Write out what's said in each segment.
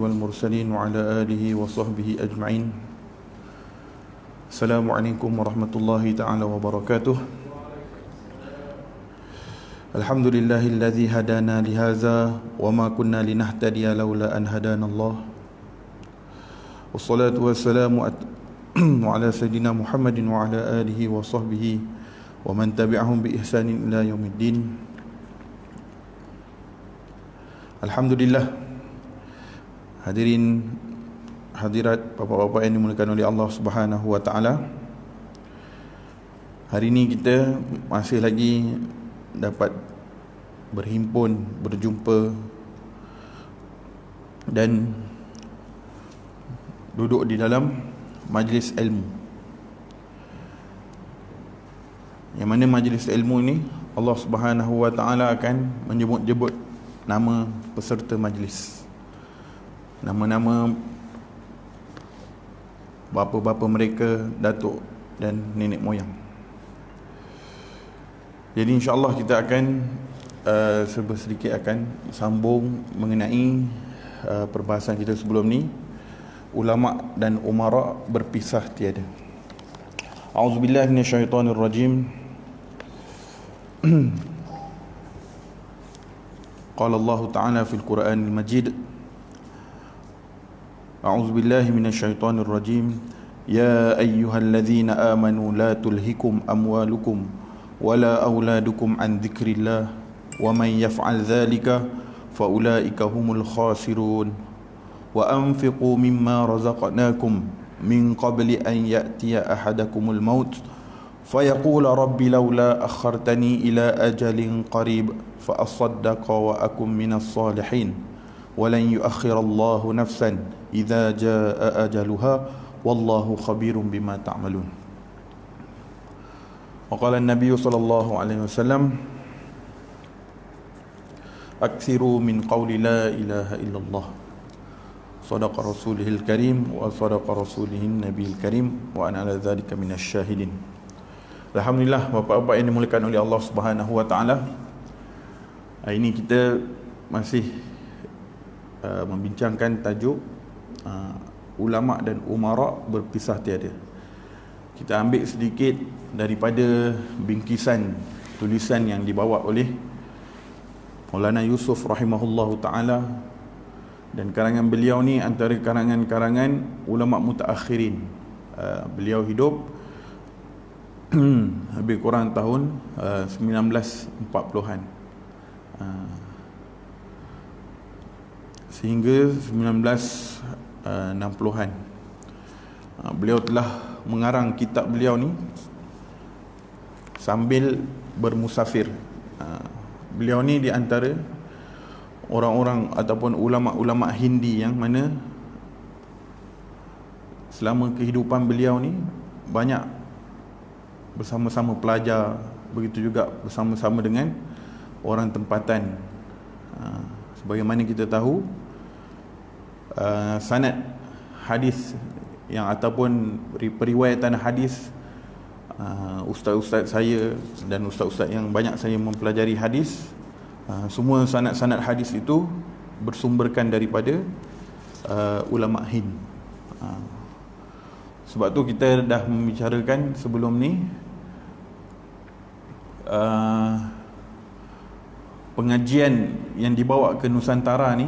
والمرسلين وعلى آله وصحبه أجمعين. السلام عليكم ورحمة الله تعالى وبركاته. الحمد لله الذي هدانا لهذا وما كنا لنهتدي لولا أن هدانا الله. والصلاة والسلام على سيدنا محمد وعلى آله وصحبه ومن تبعهم بإحسان إلى يوم الدين. Alhamdulillah, hadirin hadirat bapa-bapa yang dimuliakan oleh Allah Subhanahu wa taala. Hari ini kita masih lagi dapat berhimpun, berjumpa dan duduk di dalam majlis ilmu. Yang mana majlis ilmu ini Allah Subhanahu wa taala akan menyebut-nyebut nama peserta majlis, nama-nama bapa-bapa mereka, datuk dan nenek moyang. Jadi insya-Allah kita akan sedikit akan sambung mengenai perbahasan kita sebelum ni, ulama dan umara berpisah tiada. A'udzubillahi minasyaitonirrajim. Qala Allah Ta'ala fil Qur'anil Majid. A'udzu billahi minasyaitonir rajim. Ya ayyuhalladzina amanu la tulhikum amwalukum wala auladukum an dzikrillah wa man yaf'al dzalika fa ulaika humul khasirun. Wa anfiqu mimma razaqnakum min qabli an ya'tiya ahadakumul maut فيقول رب لولا أخرتني إلى أجل قريب فأصدق وأكن من الصالحين ولن يؤخر الله نفسا إذا جاء أجلها والله خبير بما تعملون. وقال النبي صلى الله عليه وسلم أكثروا من قول لا إله إلا الله صدق رسوله الكريم وصدق رسوله النبي الكريم وأنا على ذلك من الشاهدين. Alhamdulillah, bapa-bapa yang dimuliakan oleh Allah Subhanahu wa taala. Hari ini kita masih membincangkan tajuk ulama dan umara berpisah tiada. Kita ambil sedikit daripada bingkisan tulisan yang dibawa oleh Maulana Yusuf rahimahullahu taala, dan karangan beliau ni antara karangan-karangan ulama mutaakhirin. Beliau hidup lebih kurang tahun 1940-an sehingga 1960-an. Beliau telah mengarang kitab beliau ni sambil bermusafir. Beliau ni di antara orang-orang ataupun ulama-ulama Hindi yang mana selama kehidupan beliau ni banyak bersama-sama pelajar, begitu juga bersama-sama dengan orang tempatan. Sebagaimana kita tahu, sanad hadis yang ataupun periwayatan hadis, ustaz-ustaz saya dan ustaz-ustaz yang banyak saya mempelajari hadis, semua sanad-sanad hadis itu bersumberkan daripada ulama Hind. Sebab tu kita dah membicarakan sebelum ni pengajian yang dibawa ke Nusantara ni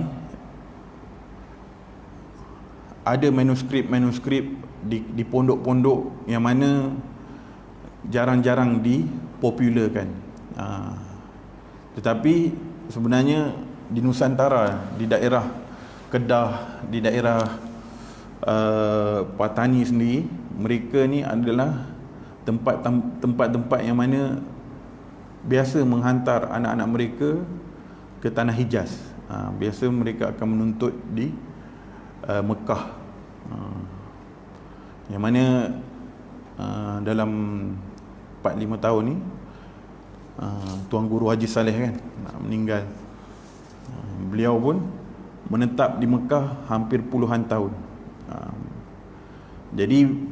ada manuskrip-manuskrip di pondok-pondok yang mana jarang-jarang dipopularkan. Tetapi sebenarnya di Nusantara, di daerah Kedah, di daerah Patani sendiri, mereka ni adalah tempat-tempat yang mana biasa menghantar anak-anak mereka ke tanah Hijaz. Biasa mereka akan menuntut di Mekah, yang mana dalam 4-5 tahun ni Tuan Guru Haji Saleh kan meninggal. Beliau pun menetap di Mekah hampir puluhan tahun. Jadi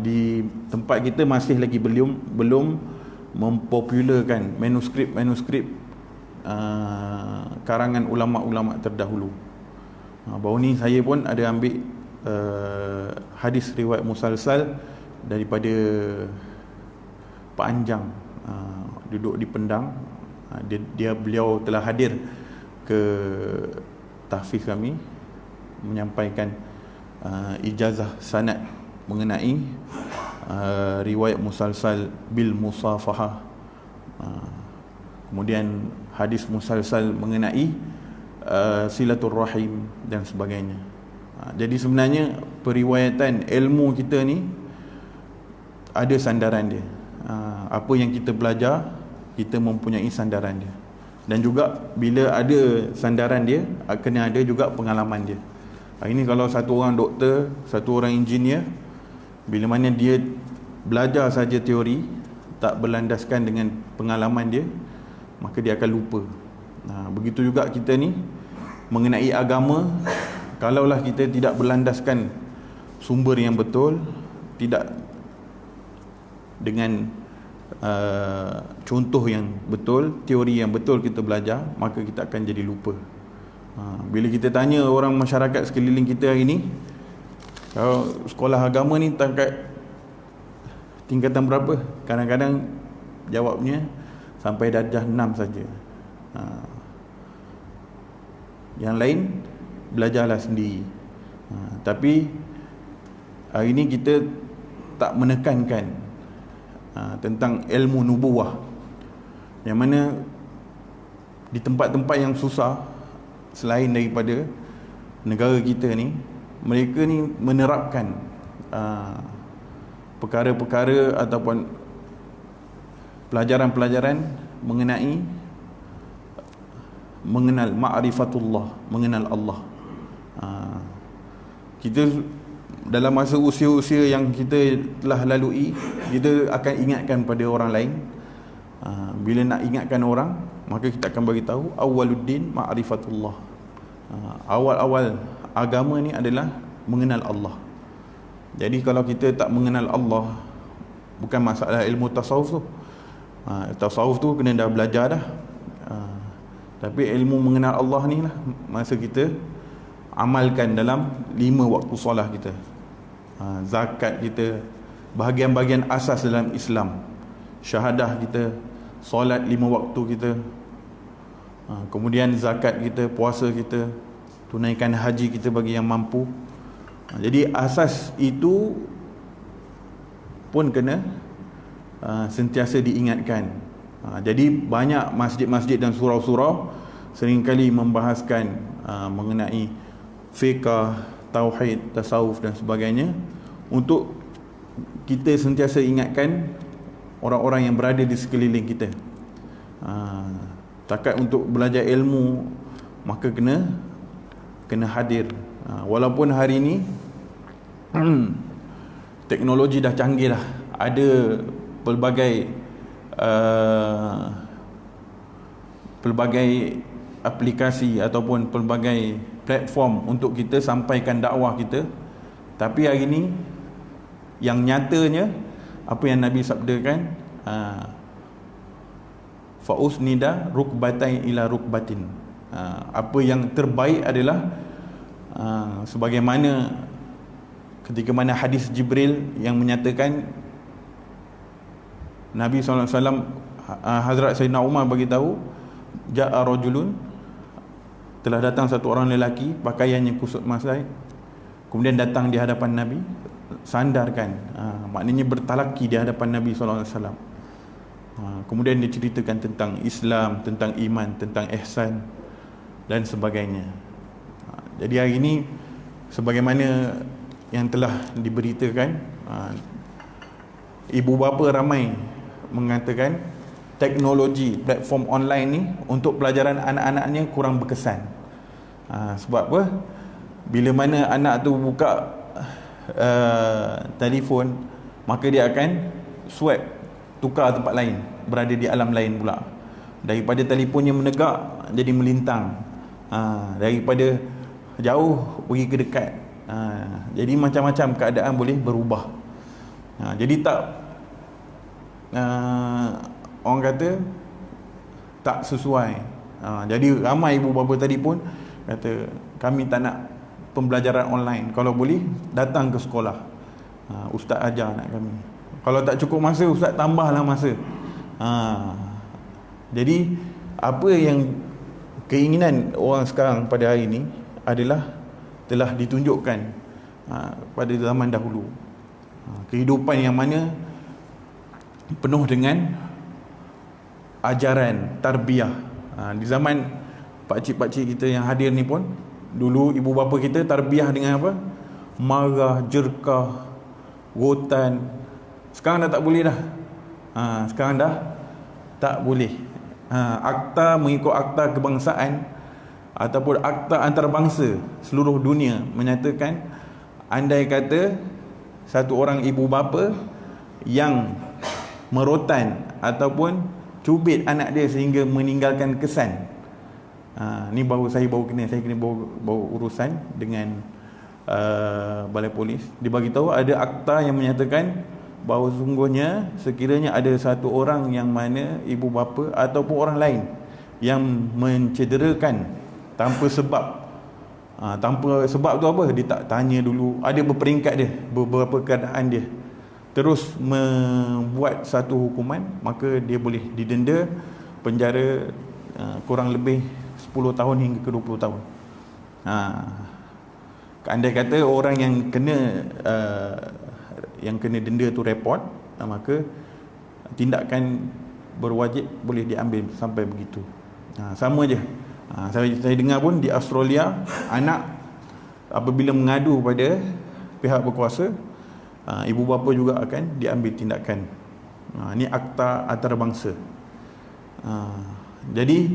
di tempat kita masih lagi belum mempopularkan manuskrip-manuskrip karangan ulama-ulama terdahulu. Baru ni saya pun ada ambil hadis riwayat musalsal daripada Pak Anjang, duduk di Pendang. Beliau telah hadir ke tahfiz kami, menyampaikan ijazah sanad mengenai riwayat musalsal bil musafahah, kemudian hadis musalsal mengenai silaturrahim dan sebagainya. Jadi sebenarnya periwayatan ilmu kita ni ada sandaran dia. Apa yang kita belajar, kita mempunyai sandaran dia. Dan juga bila ada sandaran dia, kena ada juga pengalaman dia. Ini kalau satu orang doktor, satu orang engineer, bila mana dia belajar saja teori, tak berlandaskan dengan pengalaman dia, maka dia akan lupa. Begitu juga kita ni mengenai agama, kalaulah kita tidak berlandaskan sumber yang betul, tidak dengan contoh yang betul, teori yang betul kita belajar, maka kita akan jadi lupa. Bila kita tanya orang masyarakat sekeliling kita hari ni, kalau sekolah agama ni tingkatan berapa, kadang-kadang jawabnya sampai darjah 6 saja. Yang lain belajarlah sendiri. Tapi hari ni kita tak menekankan tentang ilmu nubuwah, yang mana di tempat-tempat yang susah selain daripada negara kita ni, mereka ni menerapkan perkara-perkara ataupun pelajaran-pelajaran mengenal ma'rifatullah, mengenal Allah. Kita dalam masa usia-usia yang kita telah lalui, kita akan ingatkan pada orang lain. Bila nak ingatkan orang, maka kita akan bagi tahu awwaluddin ma'rifatullah. Awal-awal agama ni adalah mengenal Allah. Jadi kalau kita tak mengenal Allah, bukan masalah ilmu tasawuf tu. Tasawuf tu kena dah belajar dah. Tapi ilmu mengenal Allah ni lah masa kita amalkan dalam 5 waktu solat kita, zakat kita, bahagian-bahagian asas dalam Islam, syahadah kita, solat 5 waktu kita, kemudian zakat kita, puasa kita, tunaikan haji kita bagi yang mampu. Jadi asas itu pun kena sentiasa diingatkan. Jadi banyak masjid-masjid dan surau-surau seringkali membahaskan mengenai fiqh, tauhid, tasawuf dan sebagainya, untuk kita sentiasa ingatkan orang-orang yang berada di sekeliling kita. Takat untuk belajar ilmu, maka kena hadir. Walaupun hari ini teknologi dah canggih dah, ada pelbagai aplikasi ataupun pelbagai platform untuk kita sampaikan dakwah kita. Tapi hari ini yang nyatanya apa yang Nabi sabdakan, fausnida rukbatain ila rukbatin, apa yang terbaik adalah sebagaimana ketika mana hadis Jibril yang menyatakan Nabi SAW, Hazrat Sayyidina Umar bagi tahu, ja'a rajulun, telah datang satu orang lelaki, pakaiannya kusut masai, kemudian datang di hadapan Nabi, sandarkan, maknanya bertalaki di hadapan Nabi SAW. Kemudian dia ceritakan tentang Islam, tentang iman, tentang ihsan dan sebagainya. Jadi hari ini sebagaimana yang telah diberitakan, ibu bapa ramai mengatakan teknologi platform online ni untuk pelajaran anak-anaknya kurang berkesan. Sebab apa? Bila mana anak tu buka telefon, maka dia akan swipe, tukar tempat lain, berada di alam lain pula. Daripada telefonnya menegak jadi melintang, daripada jauh pergi ke dekat. Jadi macam-macam keadaan boleh berubah. Jadi orang kata tak sesuai Jadi ramai ibu bapa tadi pun kata kami tak nak pembelajaran online, kalau boleh datang ke sekolah, ustaz ajar nak kami. Kalau tak cukup masa, ustaz tambahlah masa. Jadi apa yang keinginan orang sekarang pada hari ini adalah telah ditunjukkan pada zaman dahulu. Kehidupan yang mana penuh dengan ajaran tarbiyah. Di zaman pakcik-pakcik kita yang hadir ni pun, dulu ibu bapa kita tarbiyah dengan apa? Marah, jerkah, rotan. Sekarang dah tak boleh dah. Sekarang dah tak boleh. Akta, mengikut akta kebangsaan ataupun akta antarabangsa seluruh dunia menyatakan, andai kata satu orang ibu bapa yang merotan ataupun cubit anak dia sehingga meninggalkan kesan, ni saya kena bawa urusan dengan balai polis. Dia bagi tahu ada akta yang menyatakan bahawa sungguhnya sekiranya ada satu orang yang mana ibu bapa ataupun orang lain yang mencederakan tanpa sebab, tanpa sebab tu apa, dia tak tanya dulu, ada berperingkat dia, beberapa keadaan dia, terus membuat satu hukuman, maka dia boleh didenda penjara kurang lebih 10 tahun hingga ke 20 tahun. Andai kata orang yang kena denda tu report, maka tindakan berwajib boleh diambil sampai begitu. Sama je. Saya dengar pun di Australia, anak apabila mengadu pada pihak berkuasa, ibu bapa juga akan diambil tindakan. Ini akta antarabangsa. Jadi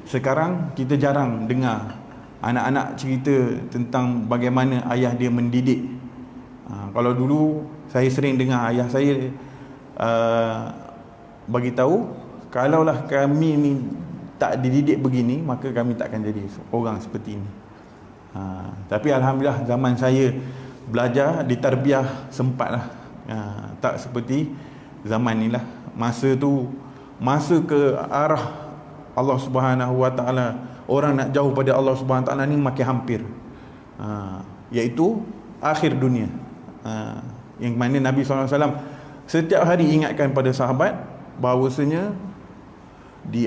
sekarang kita jarang dengar anak-anak cerita tentang bagaimana ayah dia mendidik. Kalau dulu saya sering dengar ayah saya bagi tahu, kalaulah kami ni tak dididik begini, maka kami takkan jadi orang seperti ini. Tapi alhamdulillah zaman saya belajar ditarbiah sempatlah. Tak seperti zaman ni lah. Masa tu, masa ke arah Allah Subhanahu Wa Taala, orang nak jauh pada Allah Subhanahu Wa Taala ni makin hampir, iaitu akhir dunia. Yang mana Nabi SAW setiap hari ingatkan pada sahabat bahawasanya di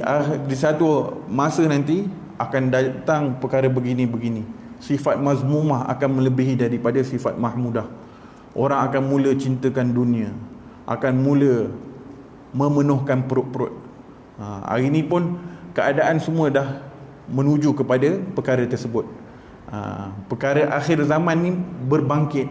satu masa nanti akan datang perkara begini-begini. Sifat mazmumah akan melebihi daripada sifat mahmudah. Orang akan mula cintakan dunia, akan mula memenuhkan perut-perut. Hari ini pun keadaan semua dah menuju kepada perkara tersebut. Perkara akhir zaman ni berbangkit.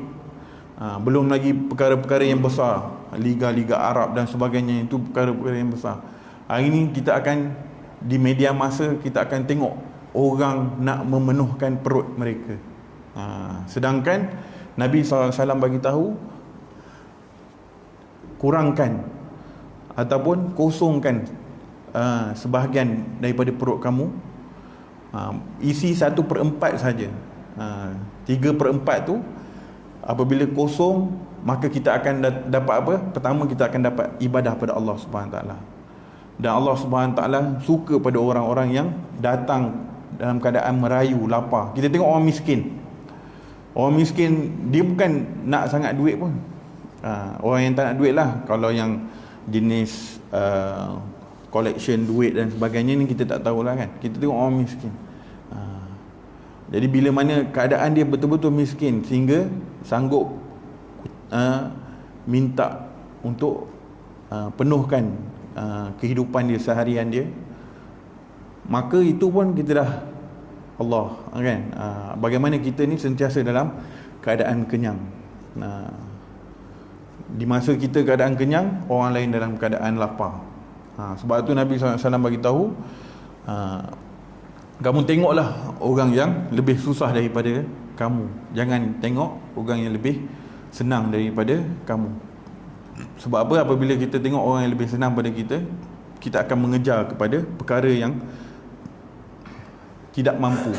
Belum lagi perkara-perkara yang besar, liga-liga Arab dan sebagainya, itu perkara-perkara yang besar. Hari ini kita akan, di media masa, kita akan tengok orang nak memenuhkan perut mereka. Sedangkan Nabi SAW bagi tahu, kurangkan ataupun kosongkan sebahagian daripada perut kamu, isi 1/4 saja. 3/4 tu apabila kosong, maka kita akan dapat apa? Pertama, kita akan dapat ibadah pada Allah Subhanahu Wa Taala. Dan Allah Subhanahu Wa Taala suka pada orang-orang yang datang dalam keadaan merayu, lapar. Kita tengok orang miskin. Orang miskin dia bukan nak sangat duit pun. Orang yang tak nak duit lah. Kalau yang jenis collection duit dan sebagainya ni kita tak tahulah kan. Kita tengok orang miskin. Jadi bila mana keadaan dia betul-betul miskin sehingga sanggup minta untuk penuhkan kehidupan dia, seharian dia, maka itu pun kita dah Allah kan. Bagaimana kita ni sentiasa dalam keadaan kenyang. Di masa kita keadaan kenyang, orang lain dalam keadaan lapar. Sebab tu Nabi SAW bagi tahu, kamu tengoklah orang yang lebih susah daripada kamu, jangan tengok orang yang lebih senang daripada kamu. Sebab apa? Apabila kita tengok orang yang lebih senang pada kita, kita akan mengejar kepada perkara yang tidak mampu.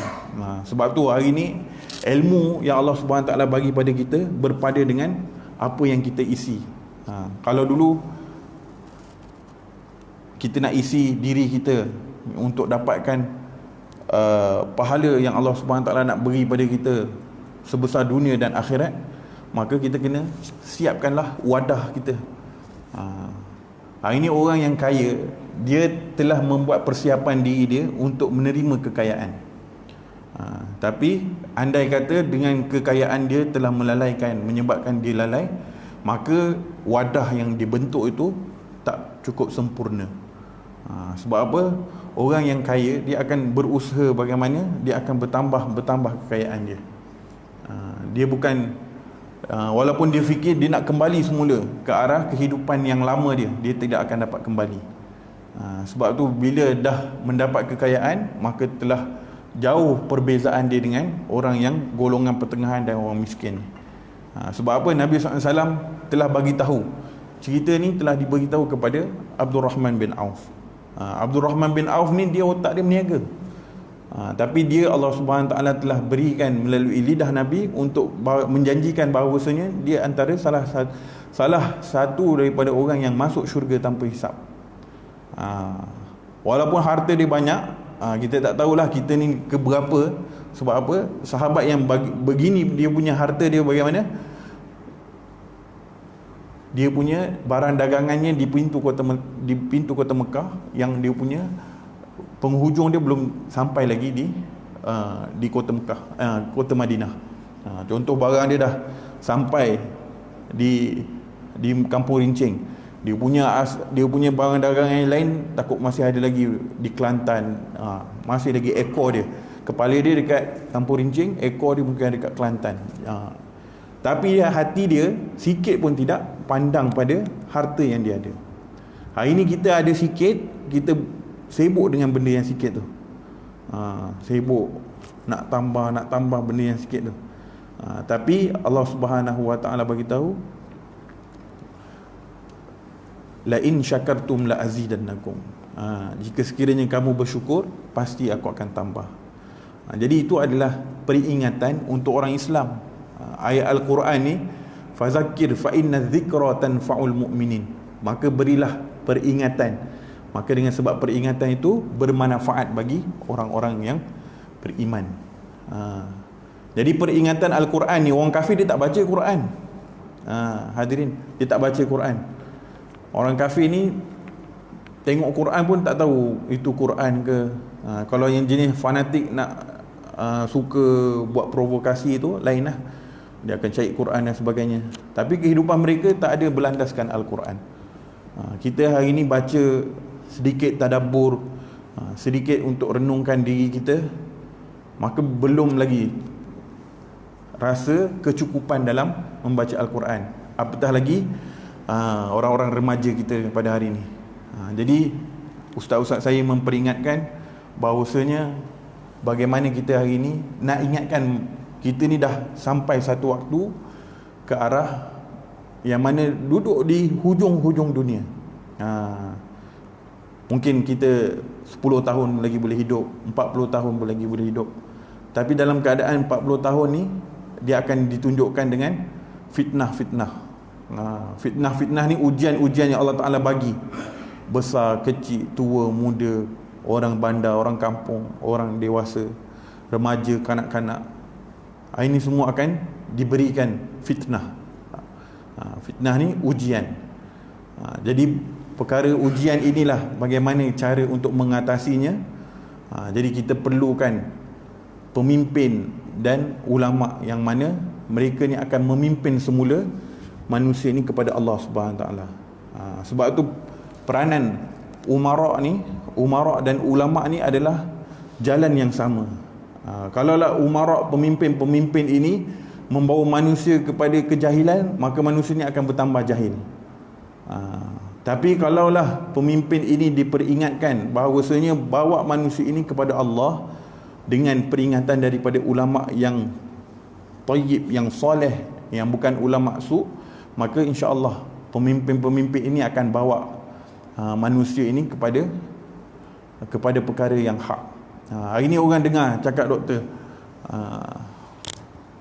Sebab tu hari ni ilmu yang Allah Subhanahu Taala bagi pada kita berpada dengan apa yang kita isi. Kalau dulu kita nak isi diri kita untuk dapatkan pahala yang Allah Subhanahu Taala nak beri pada kita sebesar dunia dan akhirat, maka kita kena siapkanlah wadah kita. Hari ini orang yang kaya, dia telah membuat persiapan diri dia untuk menerima kekayaan. Tapi andai kata dengan kekayaan dia telah menyebabkan dia lalai, maka wadah yang dibentuk itu tak cukup sempurna. Sebab apa? Orang yang kaya, dia akan berusaha bagaimana dia akan bertambah kekayaan dia. Dia bukan walaupun dia fikir dia nak kembali semula ke arah kehidupan yang lama dia tidak akan dapat kembali. Sebab tu bila dah mendapat kekayaan, maka telah jauh perbezaan dia dengan orang yang golongan pertengahan dan orang miskin. Sebab apa? Nabi SAW telah bagi tahu, cerita ni telah dibagi tahu kepada Abdul Rahman bin Auf. Abdul Rahman bin Auf ni dia otak dia meniaga. Tapi dia, Allah Subhanahu Taala telah berikan melalui lidah Nabi untuk menjanjikan bahawasanya dia antara salah satu daripada orang yang masuk syurga tanpa hisap. Walaupun harta dia banyak, kita tak tahulah kita ni keberapa. Sebab apa? Sahabat yang begini dia punya harta dia bagaimana? Dia punya barang dagangannya di pintu kota Mekah, yang dia punya penghujung dia belum sampai lagi di kota Mekah, kota Madinah. Contoh barang dia dah sampai di Kampung Rincing. Dia punya barang dagangan yang lain takut masih ada lagi di Kelantan, masih lagi ekor dia. Kepala dia dekat Kampung Rincing, ekor dia mungkin dekat Kelantan. Tapi hati dia sikit pun tidak pandang pada harta yang dia ada. Hari ini kita ada sikit, kita sibuk dengan benda yang sikit tu. Sibuk nak tambah benda yang sikit tu. Tapi Allah Subhanahu Wa Taala bagi tahu, la in syakartum la azidannakum. Jika sekiranya kamu bersyukur, pasti aku akan tambah. Jadi itu adalah peringatan untuk orang Islam. Ayat Al-Quran ni, fazakir fa inna dzikra tanfa'ul mu'minin. Maka berilah peringatan. Maka dengan sebab peringatan itu bermanfaat bagi orang-orang yang beriman. Jadi peringatan Al-Quran ni, orang kafir dia tak baca Quran. Hadirin, dia tak baca Quran. Orang kafir ni tengok Quran pun tak tahu itu Quran ke. Kalau yang jenis fanatik nak suka buat provokasi itu lain lah, dia akan cari Quran dan sebagainya. Tapi kehidupan mereka tak ada berlandaskan Al-Quran. Kita hari ini baca sedikit tadabbur, sedikit untuk renungkan diri kita, maka belum lagi rasa kecukupan dalam membaca Al-Quran. Apatah lagi orang-orang remaja kita pada hari ini. Jadi ustaz-ustaz saya memperingatkan bahawasanya bagaimana kita hari ini nak ingatkan kita ni dah sampai satu waktu ke arah yang mana duduk di hujung-hujung dunia. Mungkin kita 10 tahun lagi boleh hidup, 40 tahun lagi boleh hidup. Tapi dalam keadaan 40 tahun ni, dia akan ditunjukkan dengan fitnah-fitnah. Fitnah-fitnah ni ujian-ujian yang Allah Ta'ala bagi. Besar, kecil, tua, muda, orang bandar, orang kampung, orang dewasa, remaja, kanak-kanak. Ini semua akan diberikan fitnah. Fitnah ni ujian. Jadi perkara ujian inilah bagaimana cara untuk mengatasinya. Jadi kita perlukan pemimpin dan ulama yang mana mereka ni akan memimpin semula manusia ni kepada Allah Subhanahu Taala. Sebab tu peranan umara dan ulama ni adalah jalan yang sama. Kalaulah umara, pemimpin-pemimpin ini membawa manusia kepada kejahilan, maka manusia ni akan bertambah jahil. Tapi kalaulah pemimpin ini diperingatkan bahawasanya bawa manusia ini kepada Allah dengan peringatan daripada ulama yang tayyib, yang soleh, yang bukan ulama su', maka insya-Allah pemimpin-pemimpin ini akan bawa manusia ini kepada perkara yang hak. Hari ni orang dengar cakap doktor,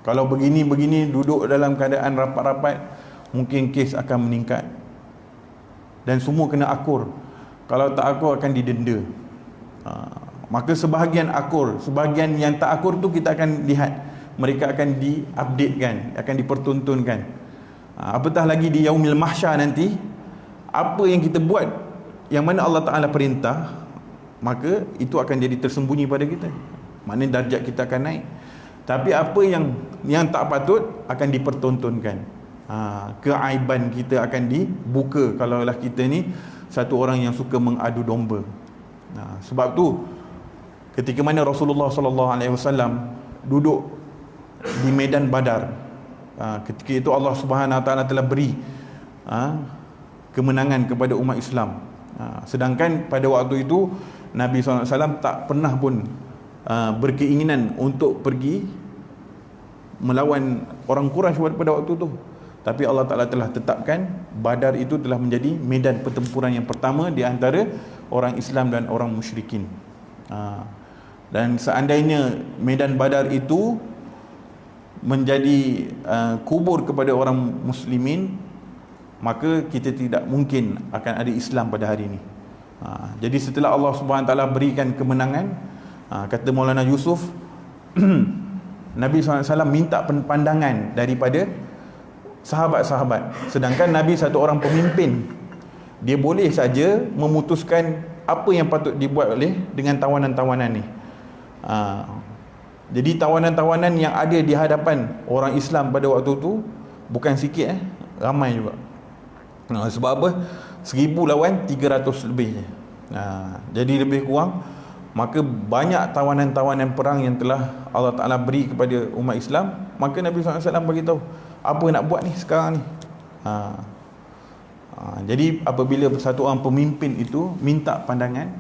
kalau begini-begini duduk dalam keadaan rapat-rapat, mungkin kes akan meningkat dan semua kena akur. Kalau tak akur akan didenda. Maka sebahagian akur, sebahagian yang tak akur tu kita akan lihat mereka akan diupdatekan, akan dipertontonkan. Apatah lagi di yaumil mahsyar nanti, apa yang kita buat yang mana Allah Ta'ala perintah, maka itu akan jadi tersembunyi pada kita, maknanya darjat kita akan naik. Tapi apa yang tak patut akan dipertontonkan. Keaiban kita akan dibuka kalaulah kita ni satu orang yang suka mengadu domba. Sebab tu ketika mana Rasulullah SAW duduk di medan Badar, ketika itu Allah Subhanahu Wa Taala telah beri kemenangan kepada umat Islam. Sedangkan pada waktu itu Nabi SAW tak pernah pun berkeinginan untuk pergi melawan orang Quraisy pada waktu itu. Tapi Allah Ta'ala telah tetapkan Badar itu telah menjadi medan pertempuran yang pertama di antara orang Islam dan orang musyrikin. Dan seandainya medan Badar itu menjadi kubur kepada orang muslimin, maka kita tidak mungkin akan ada Islam pada hari ini. Jadi setelah Allah Subhanahu Wa Taala berikan kemenangan, kata Maulana Yusuf, Nabi SAW minta pandangan daripada sahabat-sahabat. Sedangkan Nabi satu orang pemimpin, dia boleh saja memutuskan apa yang patut dibuat oleh dengan tawanan-tawanan ni. Jadi tawanan-tawanan yang ada di hadapan orang Islam pada waktu tu bukan sikit, ramai juga. Sebab apa? 1000 lawan 300 lebih je. Jadi lebih kurang, maka banyak tawanan-tawanan perang yang telah Allah Ta'ala beri kepada umat Islam. Maka Nabi SAW bagi tahu apa nak buat ni sekarang ni. Jadi apabila satu orang pemimpin itu minta pandangan,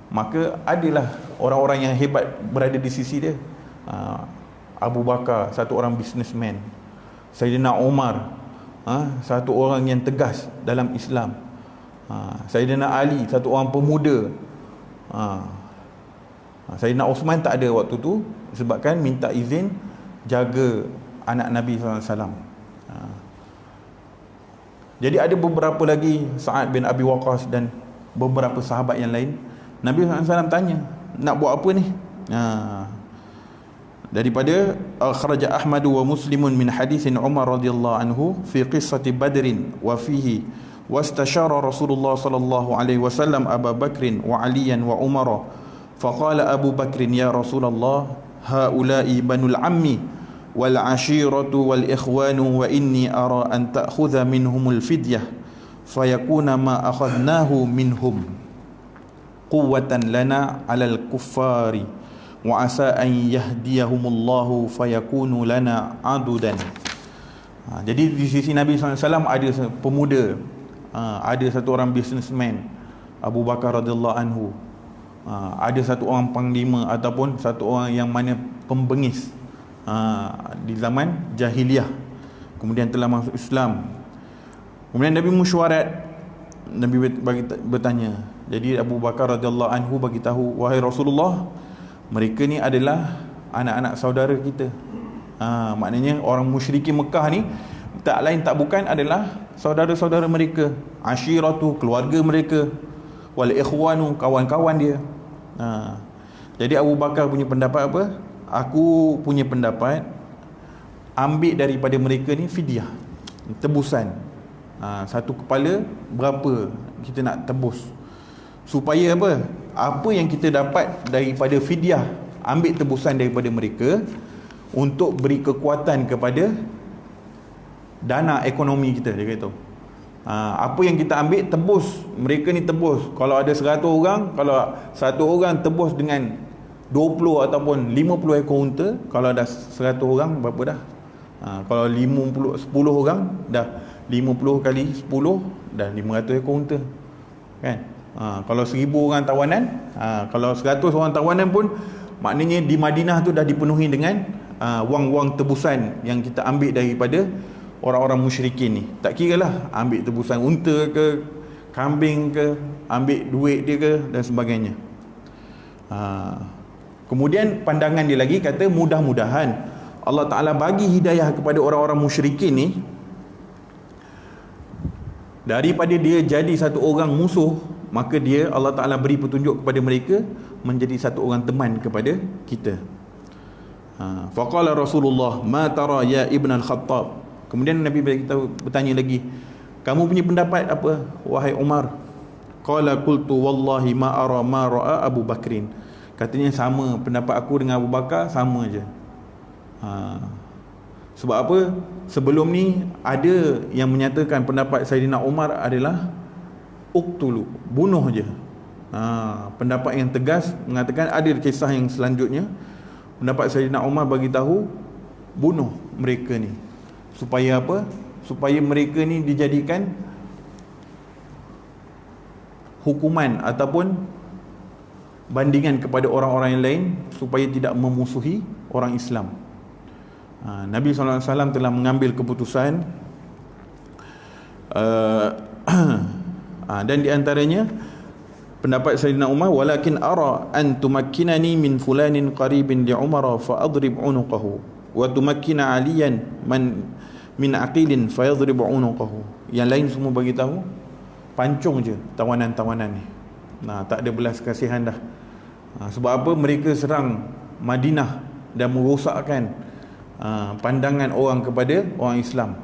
maka adalah orang-orang yang hebat berada di sisi dia. Abu Bakar, satu orang businessman. Sayyidina Umar, satu orang yang tegas dalam Islam. Sayyidina Ali, satu orang pemuda. Sayyidina Osman tak ada waktu tu, sebabkan minta izin jaga anak Nabi SAW. Jadi ada beberapa lagi, Sa'ad bin Abi Waqqas dan beberapa sahabat yang lain. Nabi SAW tanya, nak buat apa ni? Daripada akhraja Ahmad wa Muslimun min hadisin Umar radhiyallahu anhu fi qissati Badrin wa fihi wastashara Rasulullah sallallahu alaihi wasallam Abu Bakrin wa Aliyan wa Umar, faqala Abu Bakrin ya Rasulullah haula'i banul ammi wal ashiratu wal ikhwanu wa inni ara an ta'khudha minhumul fidyah fayakuna ma akhadnahu minhum quwwatan lana 'alal kuffari wa asa an yahdiyahumullahu fayakunu lana adudan. Jadi di sisi Nabi SAW ada pemuda, ada satu orang businessman, Abu Bakar radhiyallahu anhu, ada satu orang panglima ataupun satu orang yang mana pembengis di zaman jahiliyah, kemudian telah masuk Islam. Kemudian Nabi mesyuarat, Nabi bertanya. Jadi Abu Bakar radhiyallahu anhu bagi tahu, wahai Rasulullah, mereka ni adalah anak-anak saudara kita. Maknanya orang musyrikin Mekah ni tak lain tak bukan adalah saudara-saudara mereka, ashiratu, keluarga mereka, wal ikhwanu, kawan-kawan dia. Jadi Abu Bakar punya pendapat apa? Aku punya pendapat, ambil daripada mereka ni fidyah, tebusan. Satu kepala berapa kita nak tebus, supaya apa? Apa yang kita dapat daripada fidyah, ambil tebusan daripada mereka untuk beri kekuatan kepada dana ekonomi kita, dia kata. Apa yang kita ambil, tebus. Mereka ni tebus. Kalau ada 100 orang, kalau satu orang tebus dengan 20 ataupun 50 ekor unta, kalau ada 100 orang, berapa dah? Kalau 10 orang, dah 50 kali 10, dah 500 ekor unta. Kan? Kalau 1000 orang tawanan, kalau 100 orang tawanan pun, maknanya di Madinah tu dah dipenuhi dengan wang-wang tebusan yang kita ambil daripada orang-orang musyrikin ni. Tak kira lah ambil tebusan unta ke, kambing ke, ambil duit dia ke, dan sebagainya. Kemudian pandangan dia lagi kata, mudah-mudahan Allah Ta'ala bagi hidayah kepada orang-orang musyrikin ni, daripada dia jadi satu orang musuh maka dia, Allah Ta'ala beri petunjuk kepada mereka menjadi satu orang teman kepada kita. Faqala Rasulullah, ma tara ya Ibn al-Khattab. Kemudian Nabi bertanya lagi, kamu punya pendapat apa wahai Umar? Qala qultu wallahi ma ara ma ra'a Abu Bakrin. Katanya sama pendapat aku dengan Abu Bakar, sama je. Sebab apa? Sebelum ni ada yang menyatakan pendapat Saidina Umar adalah uqtulu, bunuh je. Pendapat yang tegas mengatakan, ada kisah yang selanjutnya, pendapat Saidina Umar bagi tahu bunuh mereka ni. Supaya apa? Supaya mereka ni dijadikan hukuman ataupun bandingan kepada orang-orang yang lain, supaya tidak memusuhi orang Islam. Nabi SAW telah mengambil keputusan, dan di antaranya pendapat Sayyidina Umar, walakin ara an tumakkinani min fulanin qaribin li Umar fa adrib unuqahu wa tumakkina aliyan min aqilin fa yadrib unuqahu. Yang lain semua bagi tahu pancung je tawanan-tawanan ni. Tak ada belas kasihan dah. Sebab apa? Mereka serang Madinah dan merosakkan pandangan orang kepada orang Islam.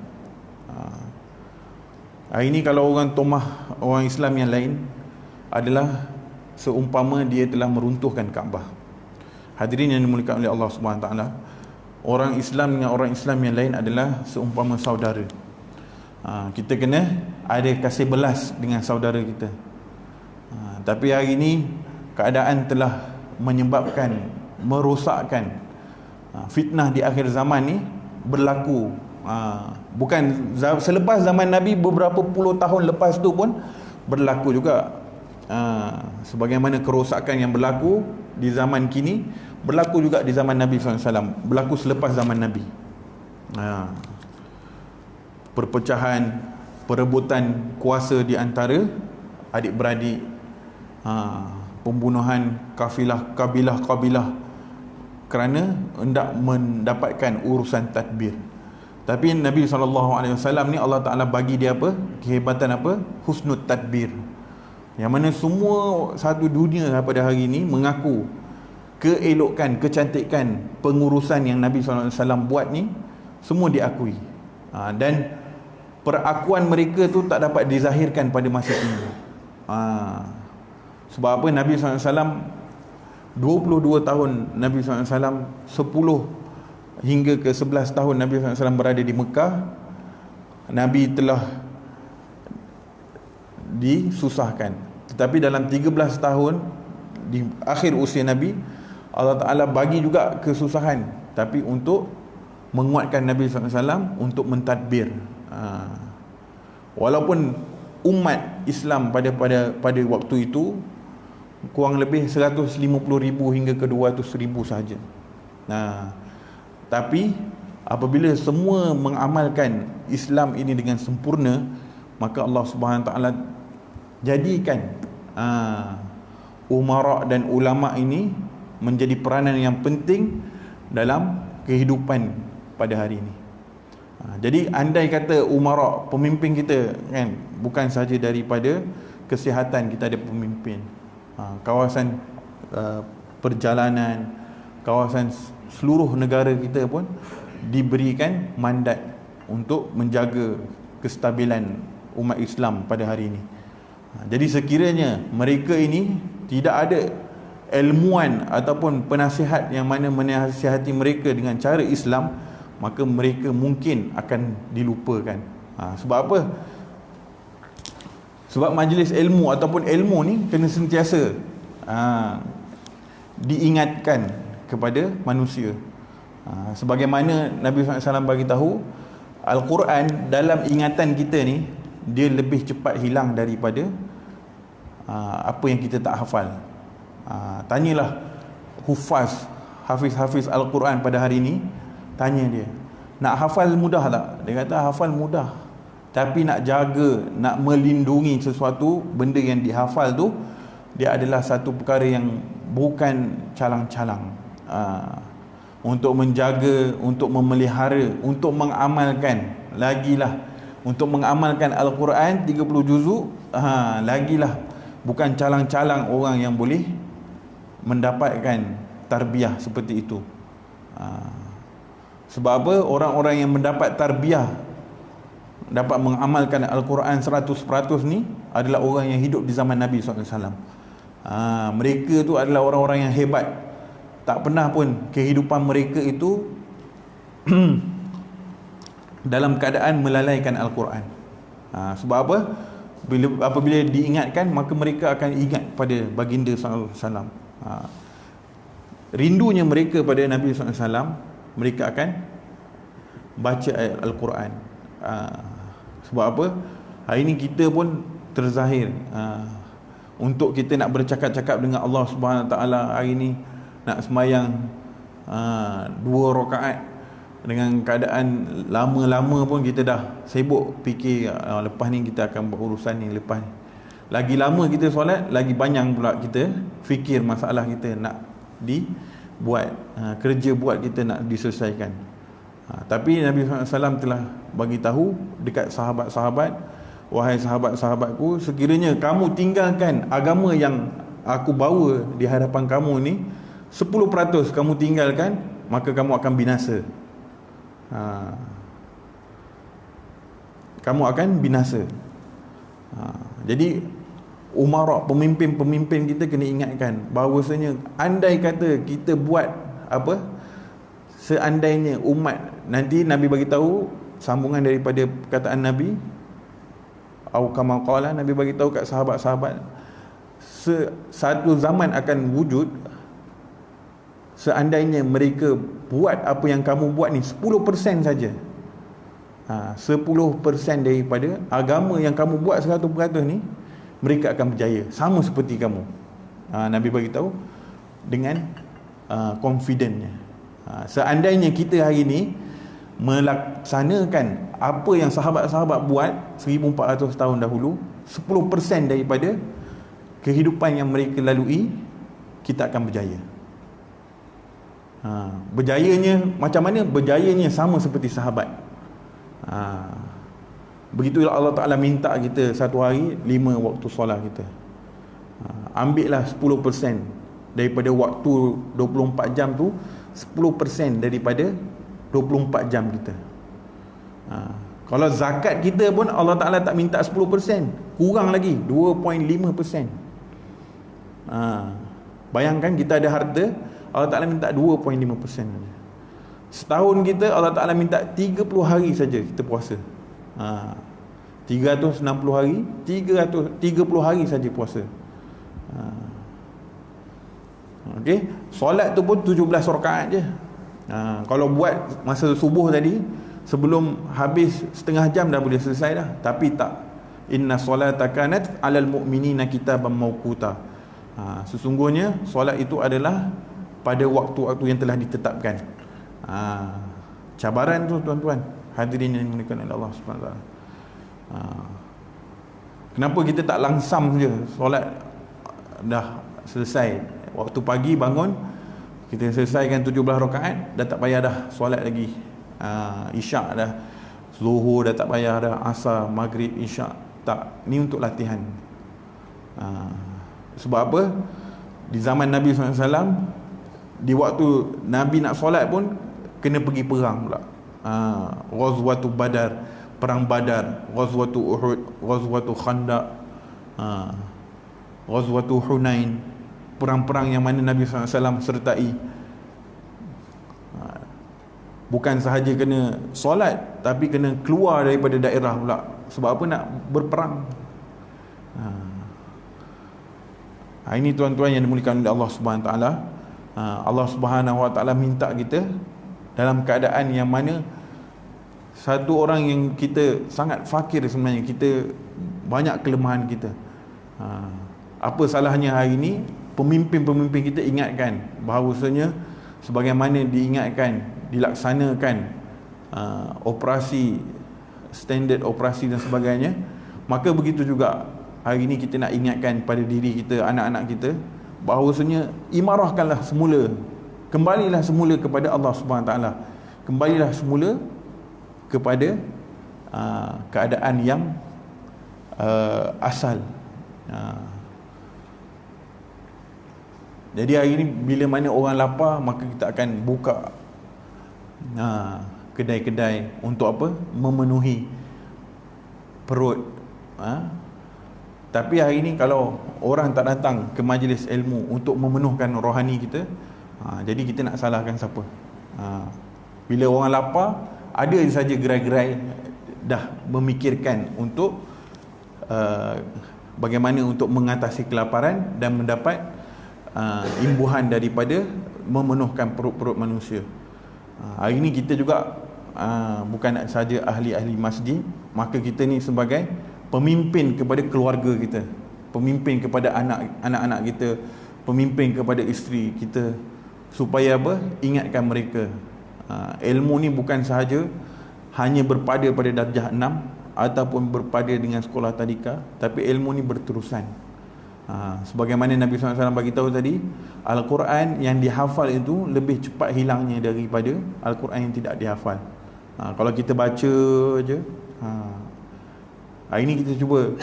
Hari ini kalau orang tomah orang Islam yang lain adalah seumpama dia telah meruntuhkan Kaabah. Hadirin yang dimuliakan oleh Allah Subhanahu Wa Taala, orang Islam dengan orang Islam yang lain adalah seumpama saudara. Kita kena ada kasih belas dengan saudara kita. Tapi hari ini keadaan telah menyebabkan merosakkan. Fitnah di akhir zaman ni berlaku, bukan selepas zaman Nabi, beberapa puluh tahun lepas tu pun berlaku juga. Sebagaimana kerosakan yang berlaku di zaman kini berlaku juga di zaman Nabi SAW, berlaku selepas zaman Nabi. Perpecahan, perebutan kuasa di antara adik-beradik, pembunuhan kabilah-kabilah kerana hendak mendapatkan urusan tadbir. Tapi Nabi SAW ni Allah Ta'ala bagi dia apa? Kehebatan apa? Husnul tadbir. Yang mana semua satu dunia pada hari ini mengaku keelokan, kecantikan pengurusan yang Nabi SAW buat ni, semua diakui. Dan perakuan mereka tu tak dapat dizahirkan pada masa ini. Sebab apa? Nabi SAW 22 tahun Nabi SAW, 10 hingga ke 11 tahun Nabi SAW berada di Mekah, Nabi telah disusahkan. Tetapi dalam 13 tahun di akhir usia Nabi, Allah Ta'ala bagi juga kesusahan, tapi untuk menguatkan Nabi SAW untuk mentadbir. Walaupun umat Islam pada waktu itu kurang lebih 150,000 hingga ke 200,000 sahaja. Tapi apabila semua mengamalkan Islam ini dengan sempurna, maka Allah Subhanahu Wa Taala jadikan umara dan ulama ini menjadi peranan yang penting dalam kehidupan pada hari ini. Jadi andai kata umara, pemimpin kita kan, bukan sahaja daripada kesihatan kita ada pemimpin, kawasan perjalanan, kawasan seluruh negara kita pun diberikan mandat untuk menjaga kestabilan umat Islam pada hari ini. Jadi sekiranya mereka ini tidak ada ilmuwan ataupun penasihat yang mana menasihati mereka dengan cara Islam, maka mereka mungkin akan dilupakan. Sebab apa? Sebab majlis ilmu ataupun ilmu ni kena sentiasa diingatkan kepada manusia. Sebagaimana Nabi SAW bagi tahu, Al-Quran dalam ingatan kita ni, dia lebih cepat hilang daripada apa yang kita tak hafal. Tanyalah hafiz Al-Quran pada hari ini, tanya dia, nak hafal mudah tak? Dia kata hafal mudah, tapi nak jaga, nak melindungi sesuatu benda yang dihafal tu, dia adalah satu perkara yang bukan calang-calang. Untuk menjaga, untuk memelihara, untuk mengamalkan, lagilah untuk mengamalkan Al-Quran 30 juzuk, lagilah bukan calang-calang orang yang boleh mendapatkan tarbiyah seperti itu. Sebab apa? Orang-orang yang mendapat tarbiyah, dapat mengamalkan Al-Quran 100% ni adalah orang yang hidup di zaman Nabi SAW. Mereka tu adalah orang-orang yang hebat. Tak pernah pun kehidupan mereka itu dalam keadaan melalaikan Al-Quran. Sebab apa? Apabila diingatkan, maka mereka akan ingat pada baginda SAW. Rindunya mereka pada Nabi SAW, mereka akan baca ayat Al-Quran. Sebab apa? Hari ini kita pun terzahir, untuk kita nak bercakap-cakap dengan Allah Subhanahu Wa Taala hari ini, nak sembahyang 2 rakaat dengan keadaan lama-lama pun kita dah sibuk fikir, lepas ni kita akan buat urusan ni, lepas ni. Lagi lama kita solat, lagi banyak pula kita fikir masalah kita nak dibuat, kerja buat kita nak diselesaikan. Tapi Nabi SAW telah bagi tahu dekat sahabat-sahabat, wahai sahabat-sahabatku, sekiranya kamu tinggalkan agama yang aku bawa di hadapan kamu ni, 10% kamu tinggalkan, maka kamu akan binasa. Kamu akan binasa. Jadi umarak, pemimpin-pemimpin kita kena ingatkan bahawasanya andai kata kita buat apa, seandainya umat, nanti Nabi bagi tahu sambungan daripada perkataan Nabi, atau kama qala, Nabi bagi tahu kat sahabat-sahabat, satu zaman akan wujud seandainya mereka buat apa yang kamu buat ni 10% saja, 10% daripada agama yang kamu buat 100% ni, mereka akan berjaya sama seperti kamu. Nabi bagi tahu dengan confidentnya. Seandainya kita hari ni melaksanakan apa yang sahabat-sahabat buat 1400 tahun dahulu, 10% daripada kehidupan yang mereka lalui, kita akan berjaya. Berjayanya macam mana? Berjayanya sama seperti sahabat. Begitulah Allah Ta'ala minta kita satu hari 5 waktu solat kita. Ambillah 10% daripada waktu 24 jam tu, 10% daripada 24 jam kita. Kalau zakat kita pun Allah Ta'ala tak minta 10%, kurang lagi 2.5%. Bayangkan kita ada harta, Allah Ta'ala minta 2.5%. Setahun kita Allah Ta'ala minta 30 hari saja kita puasa. 360 hari, 30 hari saja puasa. Okey, solat tu pun 17 rakaat je. Kalau buat masa subuh tadi, sebelum habis setengah jam dah boleh selesai dah. Tapi tak. Inna solata kanat 'alal mu'minina kitaban mawquta. Sesungguhnya solat itu adalah pada waktu-waktu yang telah ditetapkan. Cabaran tu tuan-tuan, hadirin yang dimuliakan oleh Allah Subhanahu Wa Taala. Kenapa kita tak langsam je solat dah selesai? Waktu pagi bangun, kita selesaikan 17 rakaat, dah tak payah dah solat lagi. Isyak dah, zuhur dah tak payah dah, asar, maghrib, isyak tak. Ni untuk latihan. Sebab apa? Di zaman Nabi SAW, di waktu Nabi nak solat pun kena pergi perang pula. Ghazwatu Badar, perang Badar, Ghazwatu Uhud, Ghazwatu Khandaq, Ghazwatu Hunain, perang-perang yang mana Nabi SAW sertai. Bukan sahaja kena solat, tapi kena keluar daripada daerah pula. Sebab apa? Nak berperang. Ini tuan-tuan yang dimuliakan oleh Allah Subhanahu Wa Taala. Allah Subhanahu Wa Taala minta kita dalam keadaan yang mana satu orang yang kita sangat fakir sebenarnya, kita banyak kelemahan kita. Apa salahnya hari ini pemimpin-pemimpin kita ingatkan bahawasanya sebagaimana diingatkan, dilaksanakan operasi, standard operasi dan sebagainya, maka begitu juga hari ini kita nak ingatkan pada diri kita, anak-anak kita, bahawasanya imarahkanlah semula, kembalilah semula kepada Allah Subhanahu Wa Taala, kembalilah semula kepada keadaan yang asal. Jadi hari ni bila mana orang lapar, maka kita akan buka kedai-kedai untuk apa? Memenuhi perut. Tapi hari ni kalau orang tak datang ke majlis ilmu untuk memenuhkan rohani kita, jadi kita nak salahkan siapa? Bila orang lapar, ada saja gerai-gerai dah memikirkan untuk bagaimana untuk mengatasi kelaparan dan mendapat imbuhan daripada memenuhkan perut-perut manusia. Hari ini kita juga bukan saja ahli-ahli masjid, maka kita ni sebagai pemimpin kepada keluarga kita, pemimpin kepada anak-anak kita, pemimpin kepada isteri kita, supaya apa? Ingatkan mereka, ilmu ni bukan sahaja hanya berpada pada darjah 6 ataupun berpada dengan sekolah tadika, tapi ilmu ni berterusan. Sebagaimana Nabi SAW bagi tahu tadi, Al-Quran yang dihafal itu lebih cepat hilangnya daripada Al-Quran yang tidak dihafal. Kalau kita baca je, hari ni kita cuba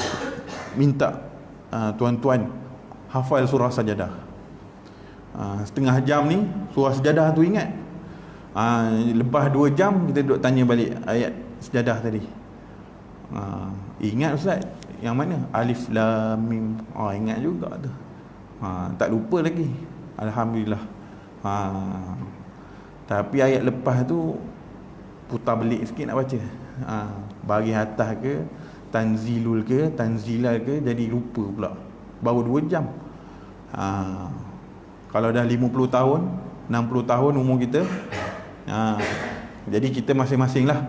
minta tuan-tuan hafal surah Sajadah. Setengah jam ni surah Sajadah tu ingat. Lepas 2 jam kita duduk tanya balik ayat Sajadah tadi. Ingat Ustaz? Yang mana? Alif Lam Mim. Ingat juga tu. Tak lupa lagi. Alhamdulillah. Tapi ayat lepas tu putar belik sikit nak baca. Bagi atas ke, tanzilul ke, tanzilal ke, jadi lupa pula. Baru 2 jam. Kalau dah 50 tahun, 60 tahun umur kita, jadi kita masing-masing lah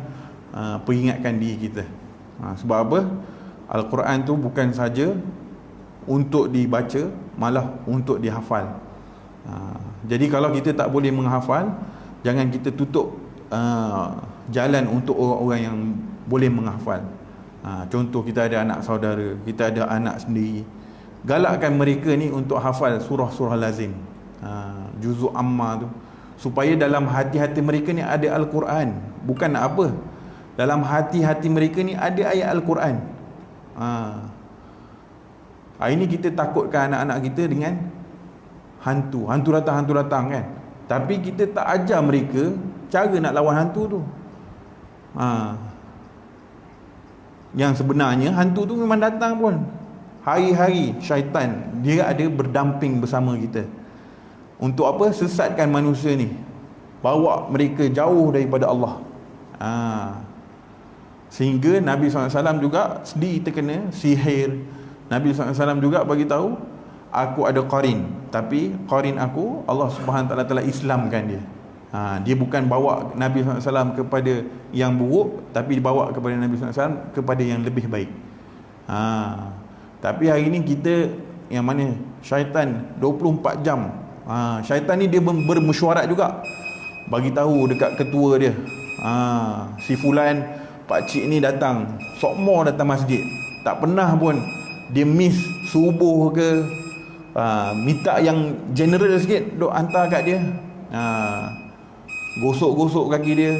peringatkan diri kita. Sebab apa? Al-Quran tu bukan saja untuk dibaca, malah untuk dihafal. Jadi kalau kita tak boleh menghafal, jangan kita tutup jalan untuk orang-orang yang boleh menghafal. Contoh, kita ada anak saudara, kita ada anak sendiri, galakkan mereka ni untuk hafal surah-surah lazim, juzuk amma tu, supaya dalam hati-hati mereka ni ada Al-Quran. Bukan nak apa, dalam hati-hati mereka ni ada ayat Al-Quran. Hari ni kita takutkan anak-anak kita dengan hantu datang kan. Tapi kita tak ajar mereka cara nak lawan hantu tu. Yang sebenarnya hantu tu memang datang pun. Hari-hari syaitan dia ada berdamping bersama kita. Untuk apa? Sesatkan manusia ni, bawa mereka jauh daripada Allah. Sehingga Nabi SAW juga sendiri terkena sihir. Nabi SAW juga bagi tahu, aku ada qarin, tapi qarin aku Allah Subhanahu Taala telah Islamkan dia. Dia bukan bawa Nabi SAW kepada yang buruk, tapi dibawa kepada Nabi SAW kepada yang lebih baik. Tapi hari ni kita yang mana syaitan 24 jam. Syaitan ni dia bermesyuarat juga, bagi tahu dekat ketua dia, si fulan, pakcik ni datang, sokmo datang masjid, tak pernah pun dia miss subuh ke, minta yang general sikit duk hantar kat dia. Gosok-gosok kaki dia,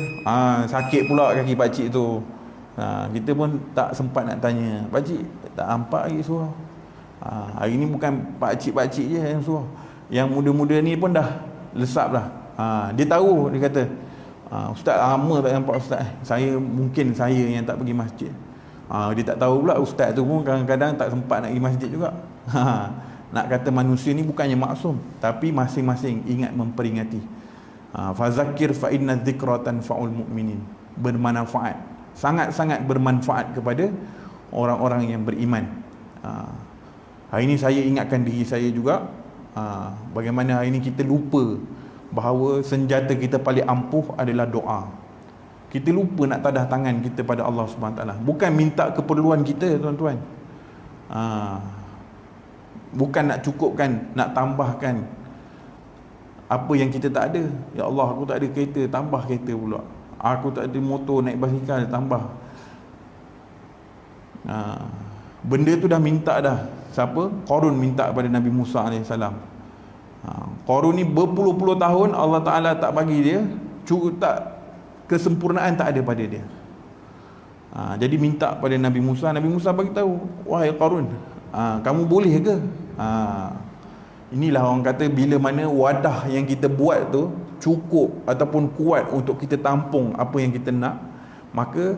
sakit pula kaki pakcik tu. Kita pun tak sempat nak tanya, pakcik tak nampak lagi suruh. Hari ni bukan pakcik-pakcik je yang suruh, yang muda-muda ni pun dah lesap dah. Dia tahu, dia kata, Ustaz lama tak nampak Ustaz. Mungkin saya yang tak pergi masjid. Dia tak tahu pula Ustaz tu pun kadang-kadang tak sempat nak pergi masjid juga. Nak kata manusia ni bukannya maksum, tapi masing-masing ingat memperingati. Fazakir fa inna dzikra tanfa'ul mu'minin. Bermanfaat, sangat-sangat bermanfaat kepada orang-orang yang beriman. Hari ini saya ingatkan diri saya juga, bagaimana hari ini kita lupa bahawa senjata kita paling ampuh adalah doa. Kita lupa nak tadah tangan kita pada Allah Subhanahu Taala. Bukan minta keperluan kita, tuan-tuan. Bukan nak cukupkan, nak tambahkan apa yang kita tak ada. Ya Allah, aku tak ada kereta, tambah kereta pula. Aku tak ada motor, naik basikal, tambah. Benda tu dah minta dah. Siapa? Qarun minta kepada Nabi Musa AS. Qarun ni berpuluh-puluh tahun Allah Ta'ala tak bagi dia, tak, kesempurnaan tak ada pada dia. Jadi minta pada Nabi Musa. Nabi Musa bagi tahu, wahai Qarun, kamu boleh ke Inilah orang kata, bila mana wadah yang kita buat tu cukup ataupun kuat untuk kita tampung apa yang kita nak, maka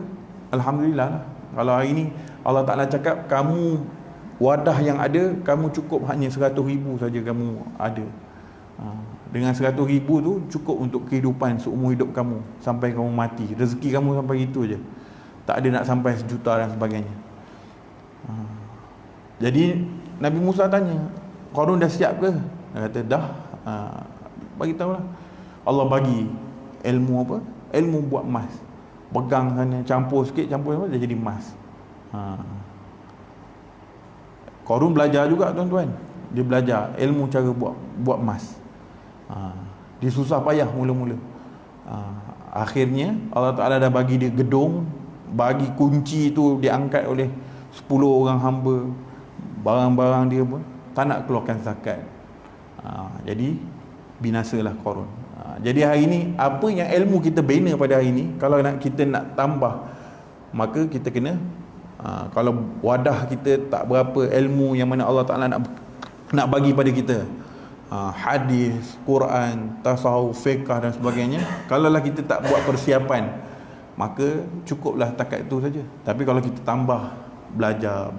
alhamdulillah lah. Kalau hari ni Allah Ta'ala cakap, kamu wadah yang ada, kamu cukup hanya 100,000 saja kamu ada. Dengan 100,000 tu cukup untuk kehidupan seumur hidup kamu sampai kamu mati. Rezeki kamu sampai itu je, tak ada nak sampai 1,000,000 dan sebagainya. Jadi Nabi Musa tanya, Qarun dah siap ke? Dia kata dah. Bagi tahu lah. Allah bagi ilmu apa? Ilmu buat emas. Pegang sana, campur sikit, campur apa, dia jadi emas. Qarun belajar juga tuan-tuan. Dia belajar ilmu cara buat emas. Dia susah payah mula-mula. Akhirnya Allah Ta'ala dah bagi dia gedung, bagi kunci tu diangkat oleh 10 orang hamba. Barang-barang dia pun tak nak keluarkan zakat. Jadi binasalah Qarun. Jadi hari ni apa yang ilmu kita bina pada hari ni, kalau kita nak tambah, maka kita kena kalau wadah kita tak berapa ilmu yang mana Allah Ta'ala nak bagi pada kita, hadis, Quran, tasawuf, fiqh dan sebagainya, kalaulah kita tak buat persiapan, maka cukuplah takat itu saja. Tapi kalau kita tambah belajar,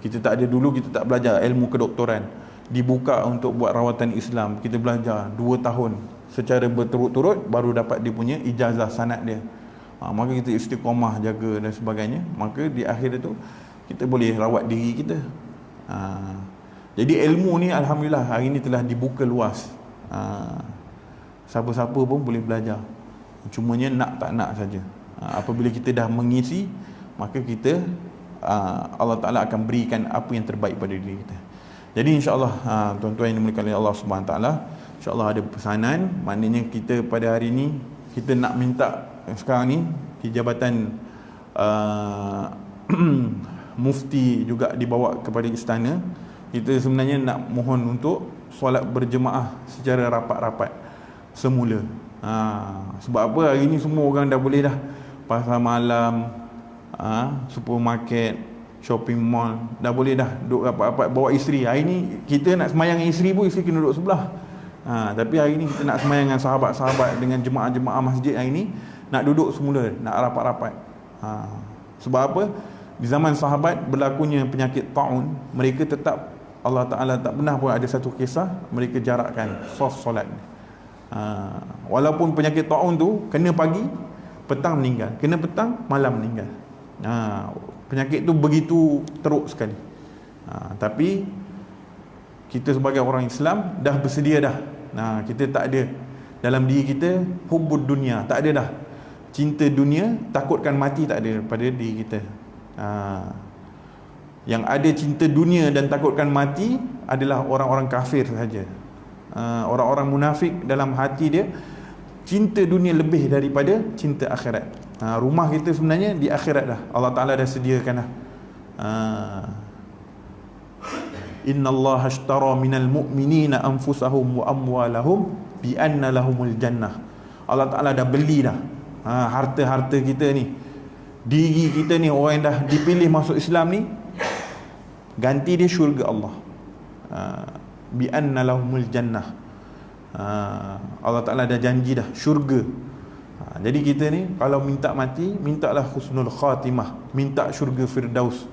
kita tak ada dulu, kita tak belajar ilmu kedoktoran, dibuka untuk buat rawatan Islam, kita belajar 2 tahun secara berturut-turut baru dapat dia punya ijazah sanad dia. Maka kita istiqamah jaga dan sebagainya, maka di akhir itu kita boleh rawat diri kita. Jadi ilmu ni alhamdulillah hari ni telah dibuka luas. Siapa-siapa pun boleh belajar, cumanya nak tak nak saja. Apabila kita dah mengisi, maka kita Allah Ta'ala akan berikan apa yang terbaik pada diri kita. Jadi insyaAllah tuan-tuan yang dimuliakan oleh Allah Subhanahu Ta'ala, insyaAllah ada pesanan. Maknanya kita pada hari ini, kita nak minta sekarang ni di jabatan mufti juga dibawa kepada istana. Kita sebenarnya nak mohon untuk solat berjemaah secara rapat-rapat semula. Sebab apa, hari ni semua orang dah boleh dah pasar malam, supermarket, shopping mall, dah boleh dah duduk rapat-rapat bawa isteri. Hari ni kita nak semayang dengan isteri pun, isteri kena duduk sebelah. Tapi hari ni kita nak semayang dengan sahabat-sahabat, dengan jemaah-jemaah masjid, hari ni nak duduk semula, nak rapat-rapat. Sebab apa? Di zaman sahabat berlakunya penyakit taun, mereka tetap, Allah Ta'ala tak pernah pun ada satu kisah mereka jarakkan solat. Walaupun penyakit taun tu kena pagi, petang meninggal, kena petang, malam meninggal. Penyakit tu begitu teruk sekali. Tapi kita sebagai orang Islam dah bersedia dah. Kita tak ada dalam diri kita hubbud dunia, tak ada dah cinta dunia, takutkan mati tak ada pada diri kita. Yang ada cinta dunia dan takutkan mati adalah orang-orang kafir saja. Orang-orang munafik, dalam hati dia cinta dunia lebih daripada cinta akhirat. Rumah kita sebenarnya di akhirat dah, Allah Ta'ala dah sediakan dah. Innallaha ashtara minal mu'minina anfusahum wa amwalahum bi anna lahumul jannah. Allah Ta'ala dah beli dah harta-harta kita ni, diri kita ni, orang yang dah dipilih masuk Islam ni, ganti dia syurga Allah. Bi anna lahumul jannah. Allah Ta'ala dah janji dah syurga. Jadi kita ni kalau minta mati, mintalah husnul khatimah, minta syurga firdaus,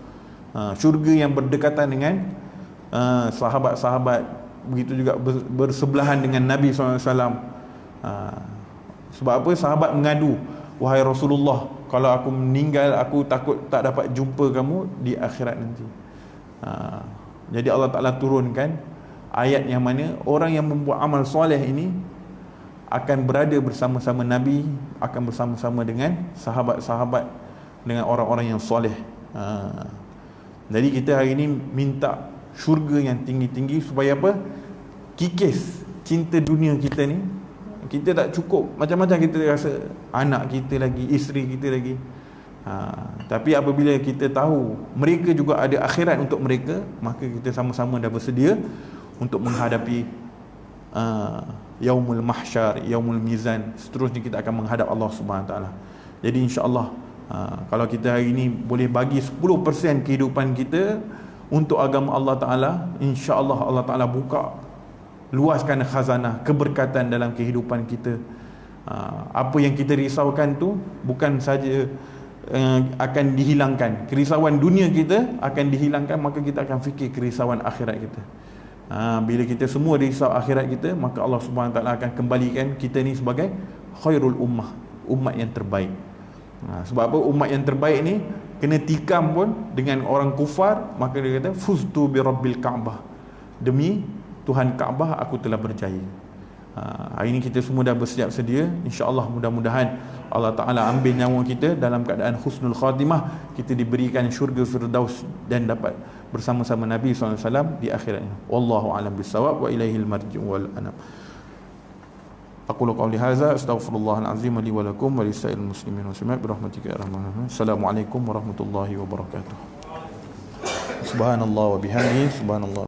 syurga yang berdekatan dengan sahabat-sahabat, begitu juga bersebelahan dengan Nabi SAW. Sebab apa? Sahabat mengadu, wahai Rasulullah, kalau aku meninggal, aku takut tak dapat jumpa kamu di akhirat nanti. Jadi Allah Ta'ala turunkan ayat yang mana orang yang membuat amal soleh ini akan berada bersama-sama Nabi, akan bersama-sama dengan sahabat-sahabat, dengan orang-orang yang soleh. Jadi kita hari ini minta syurga yang tinggi-tinggi, supaya apa? Kikis cinta dunia kita ni. Kita tak cukup, macam-macam kita rasa, anak kita lagi, isteri kita lagi. Tapi apabila kita tahu mereka juga ada akhirat untuk mereka, maka kita sama-sama dah bersedia untuk menghadapi yaumul mahsyar, yaumul mizan. Seterusnya kita akan menghadap Allah Subhanahu Wa Taala. Jadi insya-Allah kalau kita hari ini boleh bagi 10% kehidupan kita untuk agama Allah Ta'ala, insya-Allah Allah Ta'ala buka, luaskan khazanah keberkatan dalam kehidupan kita. Apa yang kita risaukan tu bukan saja akan dihilangkan, kerisauan dunia kita akan dihilangkan, maka kita akan fikir kerisauan akhirat kita. Bila kita semua risau akhirat kita, maka Allah Subhanahu Wa Taala akan kembalikan kita ni sebagai khairul ummah, umat yang terbaik. Sebab apa? Umat yang terbaik ni kena tikam pun dengan orang kufar, maka dia kata fuztu bi rabbil Ka'bah, demi Tuhan Kaabah aku telah berjaya. Hari ini kita semua dah bersiap sedia, insya-Allah mudah-mudahan Allah Ta'ala ambil nyawa kita dalam keadaan husnul khatimah, kita diberikan syurga firdaus dan dapat bersama-sama Nabi SAW di akhiratnya. Wallahu a'lam bissawab wa ilaihil marji' wal anam. Aqulu qawli hadza astaghfirullahal azim li wa lakum wa lisa'il muslimin wa muslimat bi rahmatika ya arhamar rahimin. Assalamualaikum warahmatullahi wabarakatuh. Subhanallah wa bihamdihi, subhanallah.